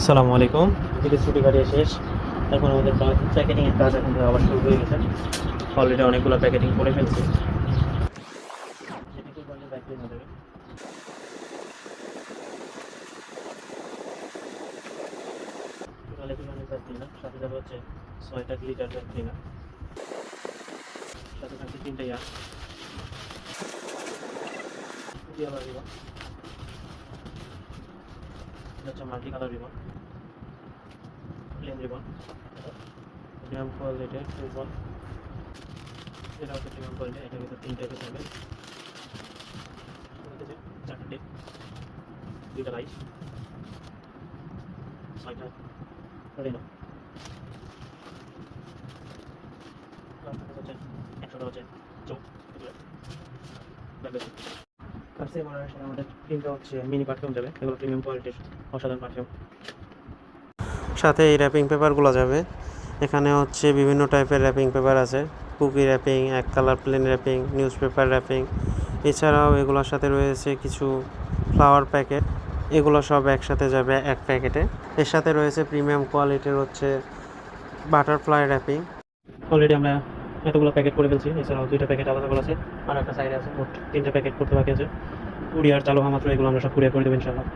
আসসালামু আলাইকুম। এদিকে ছুটি কাটিয়ে শেষ। এখন আমাদের প্যাকেটিং এর কাজ এখন আবার শুরু হয়ে গেছে। অলরেডি অনেকগুলো প্যাকেটিং করে ফেলছি। সেটা কি করলে ব্যাটারি না দেবে? টোটাল এখানে যাচ্ছে না, সাথে যাবে হচ্ছে 6টা লিটার যাচ্ছে না, সাথে থাকছে 3টে ইয়ার আবার রিবন। এটা হচ্ছে multi colour ribbon, plain ribbon, premium কোয়ালিটির রিবন। এটা হচ্ছে প্রিমিয়াম কোয়ালিটি, এটার ভিতরে 3 টাইপের থাকবে। চারটে, 2টা লাইট, 6টা রেনো। হচ্ছে 100টা হচ্ছে চোখ। আর সেম আমাদের 3টা হচ্ছে মিনি পারফিউম যাবে, এগুলো প্রিমিয়াম কোয়ালিটির অসাধারণ পারফিউম। সাথে এই র্যাপিং পেপারগুলো যাবে। এখানে হচ্ছে বিভিন্ন টাইপের র্যাপিং পেপার আছে, কুকি র্যাপিং, এক colour plain wrapping, newspaper wrapping. এছাড়াও এগুলোর সাথে রয়েছে কিছু ফ্লাওয়ার প্যাকেট, এগুলো সব একসাথে যাবে এক প্যাকেটে। এর সাথে রয়েছে প্রিমিয়াম কোয়ালিটির হচ্ছে বাটারফ্লাই র্যাপিং। অলরেডি আমরা এতগুলো প্যাকেট করে ফেলছি, এছাড়াও 2টা প্যাকেট আলাদা করা আছে, আর একটা সাইডে আছে। মোট 3টে প্যাকেট করতে বাকি আছে। কুরিয়ার চালু হওয়া মাত্র এগুলো আমরা সব কুরিয়ার করে দেবো ইনশাআল্লাহ।